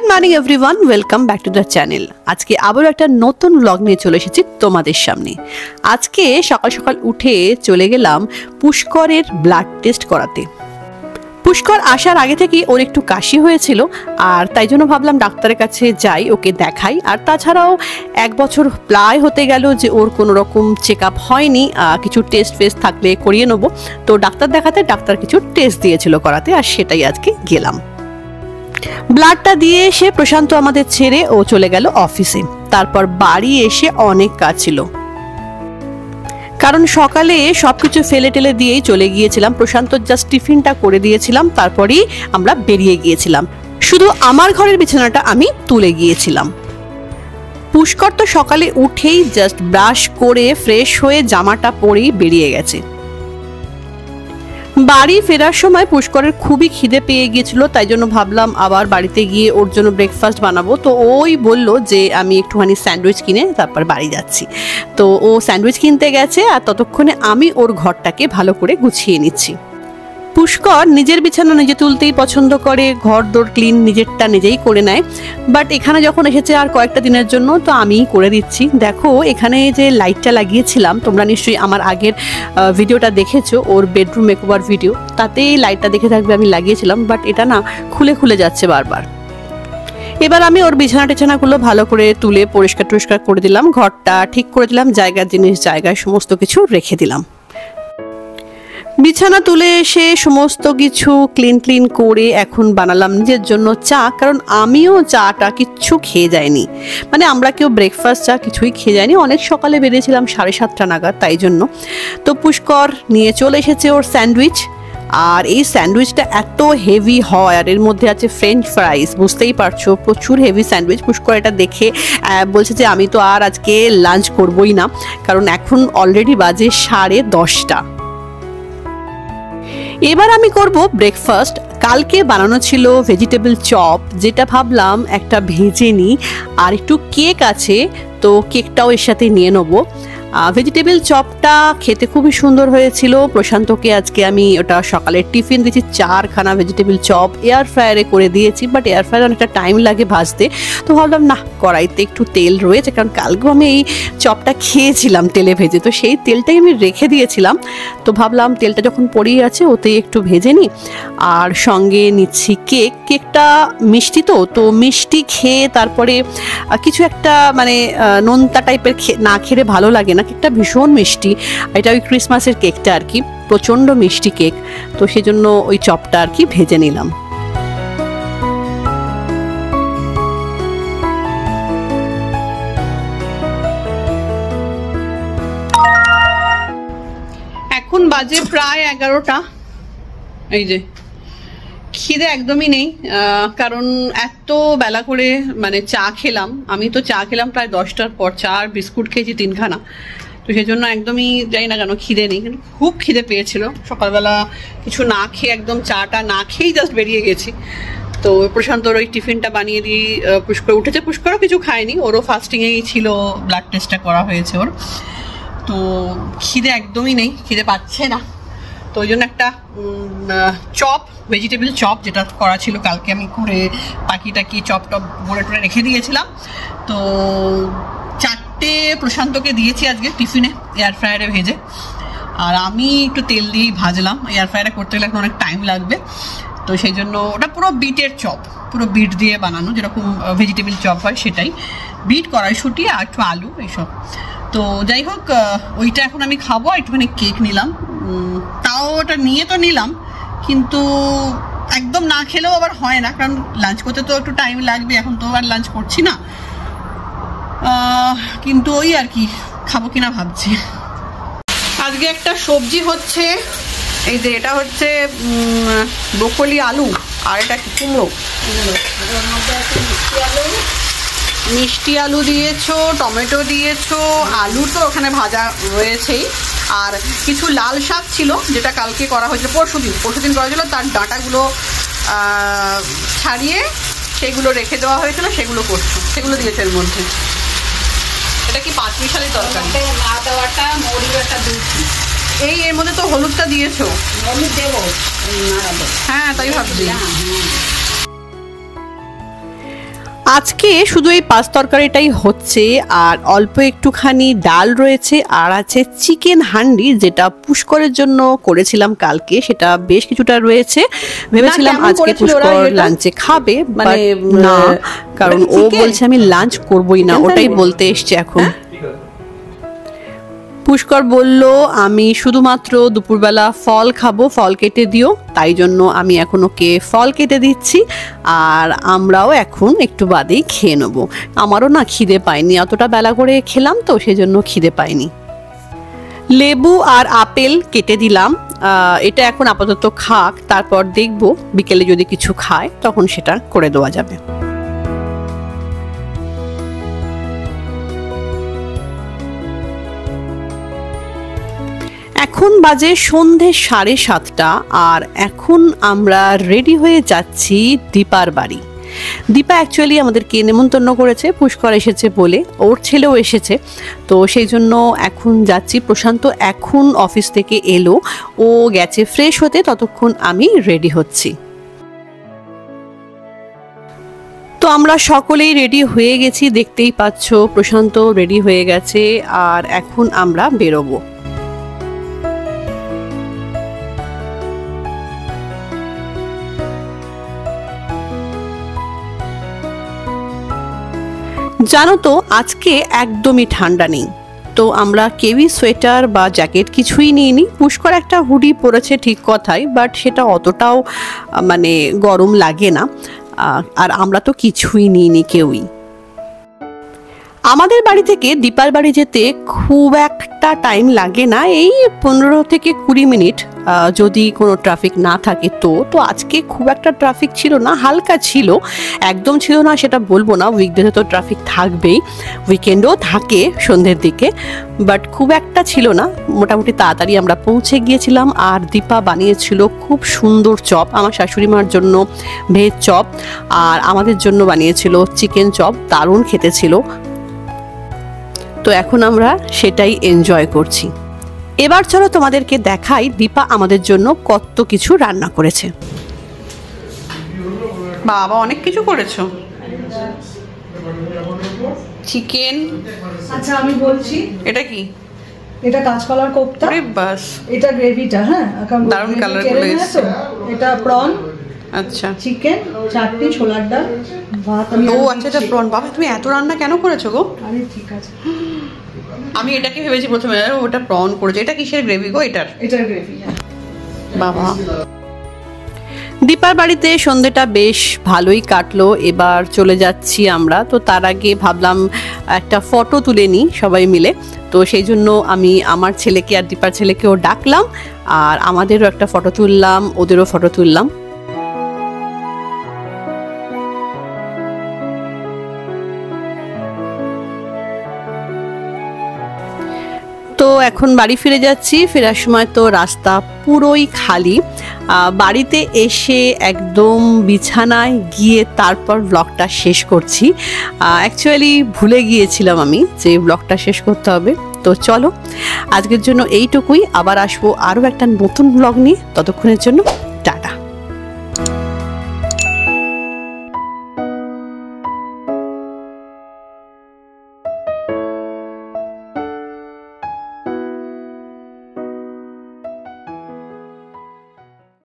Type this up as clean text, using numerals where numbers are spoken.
Morning everyone, welcome back to the channel. আজকে আবার একটা নতুন ব্লগ নিয়ে চলে এসেছি তোমাদের সামনে। আজকে সকাল সকাল উঠে চলে গেলাম পুষ্করের ব্লাড টেস্ট করাতে। পুষ্কর আসার আগে থেকেই ওর একটু কাশি হয়েছিল, আর তাই জন্য ভাবলাম ডাক্তারের কাছে যাই, ওকে দেখাই। আর তাছাড়াও 1 বছর প্রায় হতে গেল যে ওর কোনো রকম চেক আপ হয়নি, কিছু টেস্ট ফেস্ট থাকলে করিয়ে নেবো। তো ডাক্তার দেখাতে ডাক্তার কিছু টেস্ট দিয়েছিল করাতে, আর সেটাই আজকে গেলাম। ব্লাডটা দিয়ে এসে প্রশান্ত আমাদের ছেড়ে ও চলে গেল অফিসে। তারপর বাড়ি এসে অনেক কাজ ছিল, কারণ সকালে সবকিছু ফেলে টেলে দিয়েই চলে গিয়েছিলাম। প্রশান্ত জাস্ট টিফিনটা করে দিয়েছিলাম, তারপরেই আমরা বেরিয়ে গিয়েছিলাম। শুধু আমার ঘরের বিছানাটা আমি তুলে গিয়েছিলাম। পুষ্কর তো সকালে উঠেই জাস্ট ব্রাশ করে ফ্রেশ হয়ে জামাটা পরেই বেরিয়ে গেছে। বাড়ি ফেরার সময় পুষ্করের খুবই খিদে পেয়ে গিয়েছিল, তাই জন্য ভাবলাম আবার বাড়িতে গিয়ে ওর জন্য ব্রেকফাস্ট বানাবো। তো ওই বলল যে আমি একটুখানি স্যান্ডউইচ কিনে তারপর বাড়ি যাচ্ছি। তো ও স্যান্ডউইচ কিনতে গেছে, আর ততক্ষণে আমি ওর ঘরটাকে ভালো করে গুছিয়ে নিচ্ছি। পুষ্কর নিজের বিছানা নিজে তুলতেই পছন্দ করে, ঘর দোর ক্লিন নিজেরটা নিজেই করে নেয়। বাট এখানে যখন এসেছে আর কয়েকটা দিনের জন্য, তো আমিই করে দিচ্ছি। দেখো এখানে যে লাইটটা লাগিয়েছিলাম, তোমরা নিশ্চয়ই আমার আগের ভিডিওটা দেখেছো, ওর বেডরুম মেকওভার ভিডিও, তাতেই লাইটটা দেখে থাকবে আমি লাগিয়েছিলাম। বাট এটা না খুলে খুলে যাচ্ছে বারবার। এবার আমি ওর বিছানা টিছানাগুলো ভালো করে তুলে পরিষ্কার টরিষ্কার করে দিলাম, ঘরটা ঠিক করে দিলাম, জায়গার জিনিস জায়গায় সমস্ত কিছু রেখে দিলাম। বিছানা তুলে এসে সমস্ত কিছু ক্লিন করে এখন বানালাম নিজের জন্য চা, কারণ আমিও চাটা কিচ্ছু খেয়ে যাইনি। মানে আমরা কেউ ব্রেকফাস্ট চা কিছুই খেয়ে যায়নি, অনেক সকালে বেরিয়েছিলাম 7:30 নাগাদ, তাই জন্য। তো পুষ্কর নিয়ে চলে এসেছে ওর স্যান্ডউইচ, আর এই স্যান্ডউইচটা এত হেভি হয়, আর এর মধ্যে আছে ফ্রেঞ্চ ফ্রাইস, বুঝতেই পারছো প্রচুর হেভি স্যান্ডউইচ। পুষ্কর এটা দেখে বলছে যে আমি তো আর আজকে লাঞ্চ করবই না, কারণ এখন অলরেডি বাজে 10:30। এবার আমি করব ব্রেকফাস্ট। কালকে বানানো ছিল ভেজিটেবল চপ, যেটা ভাবলাম একটা ভেজে নিই, আর একটু কেক আছে, তো কেকটাও এর সাথে নিয়ে নেবো। ভেজিটেবল চপটা খেতে খুবই সুন্দর হয়েছিল। প্রশান্তকে আজকে আমি ওটা সকালের টিফিন দিয়েছি, 4খানা ভেজিটেবল চপ এয়ার ফ্রায়ারে করে দিয়েছি। বাট এয়ার ফ্রায়ারে অনেকটা টাইম লাগে ভাজতে, তো ভাবলাম না, কড়াইতে একটু তেল রয়েছে, কারণ কালকেও আমি এই চপটা খেয়েছিলাম তেলে ভেজে, তো সেই তেলটাই আমি রেখে দিয়েছিলাম। তো ভাবলাম তেলটা যখন পড়েই আছে ওতেই একটু ভেজে নিই। আর সঙ্গে নিচ্ছি কেকটা মিষ্টি, তো মিষ্টি খেয়ে তারপরে কিছু একটা মানে নোনতা টাইপের না খেলে ভালো লাগে না। কেকটা ভীষণ মিষ্টি, এটা ওই ক্রিসমাসের কেকটা আর কি, প্রচণ্ড মিষ্টি কেক। তো সেজন্য ওই চপটা আর কি ভেজে নিলাম। এখন বাজে প্রায় 11টা। এই যে খিদে একদমই নেই, কারণ এত বেলা করে মানে চা খেলাম। আমি তো চা খেলাম প্রায় 10টার পর, চা আর বিস্কুট খেয়েছি 3খানা। তো সেই জন্য একদমই জানি না কেন খিদে নেই, কিন্তু খুব খিদে পেয়েছিল। সকালবেলা কিছু না খেয়ে, একদম চাটা না খেয়েই জাস্ট বেরিয়ে গেছি। তো প্রশান্তর ওই টিফিনটা বানিয়ে দিই, পুষ্কর উঠেছে, পুষ্করও কিছু খায়নি, ওরও ফাস্টিংয়েই ছিল, ব্লাড টেস্টটা করা হয়েছে ওর। তো খিদে একদমই নেই, খিদে পাচ্ছে না। তো ওই জন্য একটা চপ, ভেজিটেবল চপ যেটা করা ছিল কালকে, আমি করে পাখিটাকি চপ বলে টরে রেখে দিয়েছিলাম। তো 4টে প্রশান্তকে দিয়েছি আজকে টিফিনে এয়ার ফ্রায়ারে ভেজে, আর আমি একটু তেল দিয়েই ভাজলাম। এয়ার ফ্রায়ারে করতে গেলে এখন অনেক টাইম লাগবে, তো সেই জন্য ওটা পুরো বিটের চপ, পুরো বিট দিয়ে বানানো, যেরকম ভেজিটেবল চপ হয় সেটাই, বিট, কড়াইশুঁটি আর একটু আলু এইসব। তো যাই হোক, ওইটা এখন আমি খাবো। একটুখানি কেক নিলাম, তাও ওটা নিয়ে তো নিলাম, কিন্তু একদম না খেলেও আবার হয় না, কারণ লাঞ্চ করতে তো একটু টাইম লাগবে। এখন তো আর লাঞ্চ করছি না, কিন্তু ওই আর কি খাবো কিনা ভাবছি। আজকে একটা সবজি হচ্ছে, এই যে এটা হচ্ছে ব্রোকলি আলু, আর এটা কি কুমড়ো, মিষ্টি আলু দিয়েছো, টমেটো দিয়েছো, আলু তো ওখানে ভাজা রয়েছেই, আর কিছু লাল শাক ছিল যেটা কালকে করা হয়েছিল, পরশুদিন করা হয়েছিল, তার ডাঁটাগুলো ছাড়িয়ে সেগুলো রেখে দেওয়া হয়েছিল, সেগুলো করছো, সেগুলো দিয়েছে এর মধ্যে। এটা কি 5 মিশালি তরকারি? আদা বাটা, মৌরি বাটা দিয়েছি। এই এর মধ্যে তো হলুদটা দিয়েছো? হলুদ দেবো, হ্যাঁ তাই ভাবছি। আজকে শুধু এই পাঁচ তরকারিটাই হচ্ছে, আর অল্প একটুখানি ডাল রয়েছে, আর আছে চিকেন হান্ডি যেটা পুষ্করের জন্য করেছিলাম কালকে, সেটা বেশ কিছুটা রয়েছে। ভেবেছিলাম আজকে পুষ্কর লাঞ্চে খাবে, মানে না, কারণ ও বলছে আমি লাঞ্চ করবই না, ওটাই বলতে এসছে এখন। পুষ্কর বলল আমি শুধুমাত্র দুপুরবেলা ফল খাবো, ফল কেটে দিও, তাই জন্য আমি এখন ওকে ফল কেটে দিচ্ছি, আর আমরাও এখন একটু বাদেই খেয়ে নেবো। আমারও না খিদে পায়নি, অতটা বেলা করে খেলাম তো সেজন্য খিদে পায়নি। লেবু আর আপেল কেটে দিলাম, এটা এখন আপাতত খাক, তারপর দেখবো বিকেলে যদি কিছু খায় তখন সেটা করে দেওয়া যাবে। এখন বাজে সন্ধে 7:30, আর এখন আমরা রেডি হয়ে যাচ্ছি দীপার বাড়ি। দীপা অ্যাকচুয়ালি আমাদেরকে নেমন্তন্ন করেছে, পুষ্কর এসেছে বলে, ওর ছেলেও এসেছে, তো সেই জন্য এখন যাচ্ছি। প্রশান্ত এখন অফিস থেকে এলো, ও গেছে ফ্রেশ হতে, ততক্ষণ আমি রেডি হচ্ছি। তো আমরা সকলেই রেডি হয়ে গেছি, দেখতেই পাচ্ছ প্রশান্ত রেডি হয়ে গেছে, আর এখন আমরা বেরোবো। জানো তো আজকে একদমই ঠান্ডা নেই, তো আমরা কেউই সোয়েটার বা জ্যাকেট কিছুই নিইনি। পুষ্কর একটা হুডি পরেছে ঠিক কথাই, বাট সেটা অতটাও মানে গরম লাগে না, আর আমরা তো কিছুই নিইনি কেউই। আমাদের বাড়ি থেকে দীপার বাড়ি যেতে খুব একটা টাইম লাগে না, এই 15 থেকে 20 মিনিট, যদি কোনো ট্রাফিক না থাকে তো। আজকে খুব একটা ট্রাফিক ছিল না, হালকা ছিল, একদম ছিল না সেটা বলবো না, উইকডেতে তো ট্রাফিক থাকবেই, উইকেন্ডও থাকে সন্ধ্যের দিকে, বাট খুব একটা ছিল না, মোটামুটি তাড়াতাড়ি আমরা পৌঁছে গিয়েছিলাম। আর দীপা বানিয়েছিল খুব সুন্দর চপ, আমার শাশুড়ি মার জন্য ভেজ চপ, আর আমাদের জন্য বানিয়েছিল চিকেন চপ, দারুণ খেতে ছিল। তো এখন আমরা সেটাই এনজয় করছি। এবার চলো তোমাদেরকে দেখাই দীপা আমাদের জন্য কত কিছু রান্না করেছে। বাবা অনেক কিছু করেছো। চিকেন, আচ্ছা আমি বলছি, এটা কি? এটা কাঁচকলার কোপ্তা, বাস এটা গ্রেভিটা, হ্যাঁ দারুণ কালার করে এসেছে। এটা প্রন, আচ্ছা চিকেন, চাটনি, ছোলার ডাল, ভাত। ও আচ্ছা, এটা প্রন। বাবা তুমি এত রান্না কেন করেছো গো? আরে ঠিক আছে, আমি এটাকে ভেবেছি প্রথমে, ওটা প্রন করেছে। এটা কিসের গ্রেভি গো? এটার গ্রেভি। বাবা দীপার বাড়িতে সন্ধ্যেটা বেশ ভালোই কাটলো, এবার চলে যাচ্ছি আমরা। তো তার আগে ভাবলাম একটা ফটো তুলে নিই সবাই মিলে, তো সেই জন্য আমি আমার ছেলেকে আর দীপার ছেলেকেও ডাকলাম, আর আমাদেরও একটা ফটো তুললাম, ওদেরও ফটো তুললাম। তো এখন বাড়ি ফিরে যাচ্ছি, ফেরার সময় তো রাস্তা পুরোই খালি। বাড়িতে এসে একদম বিছানায় গিয়ে তারপর ব্লগটা শেষ করছি। অ্যাকচুয়ালি ভুলে গিয়েছিলাম আমি যে ব্লগটা শেষ করতে হবে। তো চলো আজকের জন্য এইটুকুই, আবার আসবো আরও একটা নতুন ব্লগ নিয়ে, ততক্ষণের জন্য